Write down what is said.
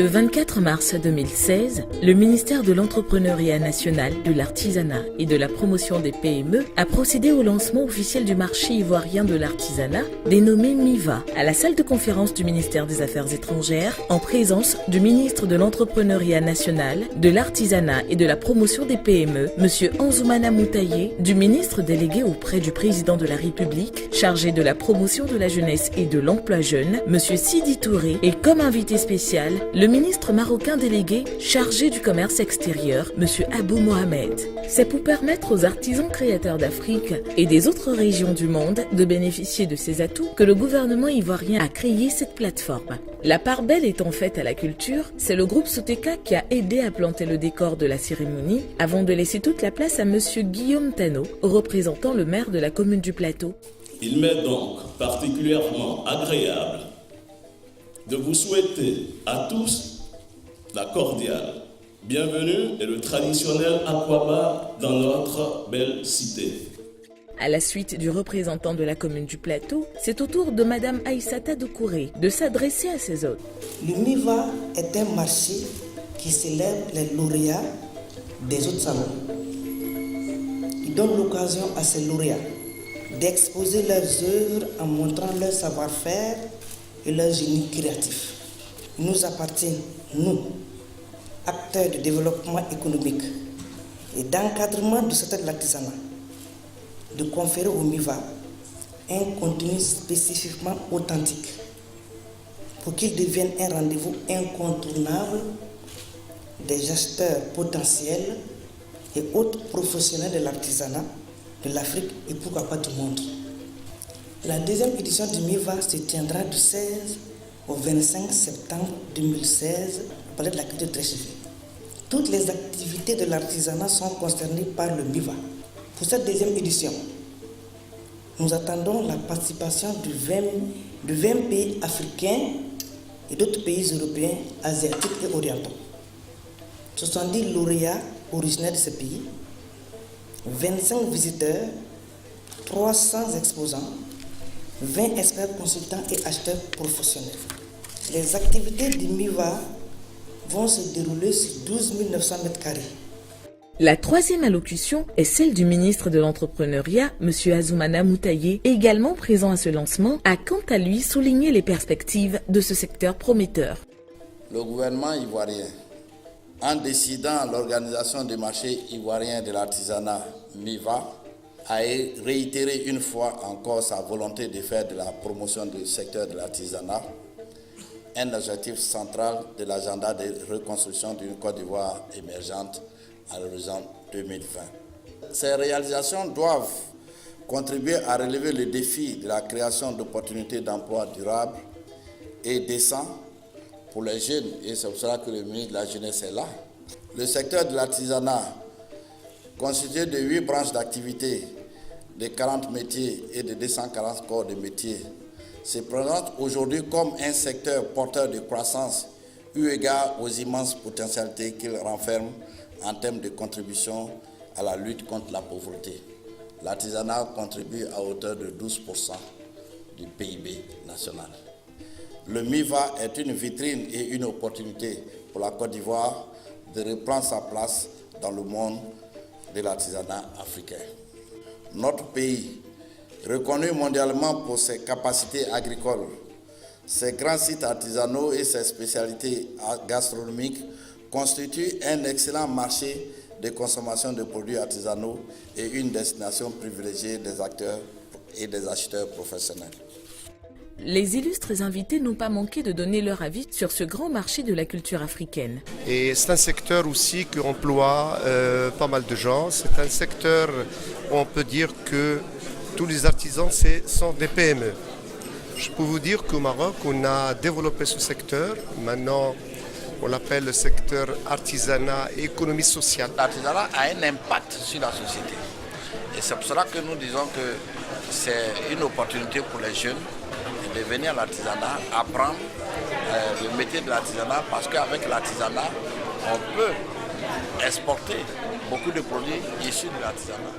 24 mars 2016, le ministère de l'Entrepreneuriat national, de l'Artisanat et de la promotion des PME a procédé au lancement officiel du marché ivoirien de l'artisanat, dénommé MIVA, à la salle de conférence du ministère des Affaires étrangères, en présence du ministre de l'Entrepreneuriat national, de l'Artisanat et de la promotion des PME, M. Anzoumana Moutaye, du ministre délégué auprès du président de la République, chargé de la promotion de la jeunesse et de l'emploi jeune, M. Sidi Touré, et comme invité spécial, le ministre marocain délégué chargé du commerce extérieur, M. Abou Mohamed. C'est pour permettre aux artisans créateurs d'Afrique et des autres régions du monde de bénéficier de ces atouts que le gouvernement ivoirien a créé cette plateforme. La part belle étant faite à la culture, c'est le groupe Soteka qui a aidé à planter le décor de la cérémonie avant de laisser toute la place à M. Guillaume Tano, représentant le maire de la commune du Plateau. Il m'est donc particulièrement agréable de vous souhaiter à tous la cordiale bienvenue et le traditionnel Aquaba dans notre belle cité. À la suite du représentant de la commune du Plateau, c'est au tour de Mme Aïssata Doucouré de s'adresser à ses hôtes. Le MIVA est un marché qui célèbre les lauréats des autres salons. Il donne l'occasion à ces lauréats d'exposer leurs œuvres en montrant leur savoir-faire et leur génie créatif. Il nous appartient, nous, acteurs de développement économique et d'encadrement du secteur de l'artisanat, de conférer au MIVA un contenu spécifiquement authentique pour qu'il devienne un rendez-vous incontournable des acheteurs potentiels et autres professionnels de l'artisanat de l'Afrique et pourquoi pas du monde. La deuxième édition du MIVA se tiendra du 16 au 25 septembre 2016 au Palais de la Culture Trécheville. Toutes les activités de l'artisanat sont concernées par le MIVA. Pour cette deuxième édition, nous attendons la participation de 20 pays africains et d'autres pays européens, asiatiques et orientaux. 70 lauréats originaires de ces pays, 25 visiteurs, 300 exposants, 20 experts consultants et acheteurs professionnels. Les activités du MIVA vont se dérouler sur 12 900 m². La troisième allocution est celle du ministre de l'Entrepreneuriat, M. Anzoumana Moutaye, également présent à ce lancement, a quant à lui souligné les perspectives de ce secteur prometteur. Le gouvernement ivoirien, en décidant l'organisation du marché ivoirien de l'artisanat MIVA, a réitéré une fois encore sa volonté de faire de la promotion du secteur de l'artisanat un objectif central de l'agenda de reconstruction d'une Côte d'Ivoire émergente à l'horizon 2020. Ces réalisations doivent contribuer à relever le défi de la création d'opportunités d'emploi durables et décents pour les jeunes, et c'est pour cela que le ministre de la Jeunesse est là. Le secteur de l'artisanat, constitué de 8 branches d'activité, de 40 métiers et de 240 corps de métiers, se présente aujourd'hui comme un secteur porteur de croissance eu égard aux immenses potentialités qu'il renferme en termes de contribution à la lutte contre la pauvreté. L'artisanat contribue à hauteur de 12% du PIB national. Le MIVA est une vitrine et une opportunité pour la Côte d'Ivoire de reprendre sa place dans le monde de l'artisanat africain. Notre pays, reconnu mondialement pour ses capacités agricoles, ses grands sites artisanaux et ses spécialités gastronomiques, constitue un excellent marché de consommation de produits artisanaux et une destination privilégiée des acteurs et des acheteurs professionnels. Les illustres invités n'ont pas manqué de donner leur avis sur ce grand marché de la culture africaine. Et c'est un secteur aussi qui emploie pas mal de gens. C'est un secteur où on peut dire que tous les artisans sont des PME. Je peux vous dire qu'au Maroc, on a développé ce secteur. Maintenant, on l'appelle le secteur artisanat et économie sociale. L'artisanat a un impact sur la société. Et c'est pour cela que nous disons que c'est une opportunité pour les jeunes de venir à l'artisanat, apprendre le métier de l'artisanat, parce qu'avec l'artisanat, on peut exporter beaucoup de produits issus de l'artisanat.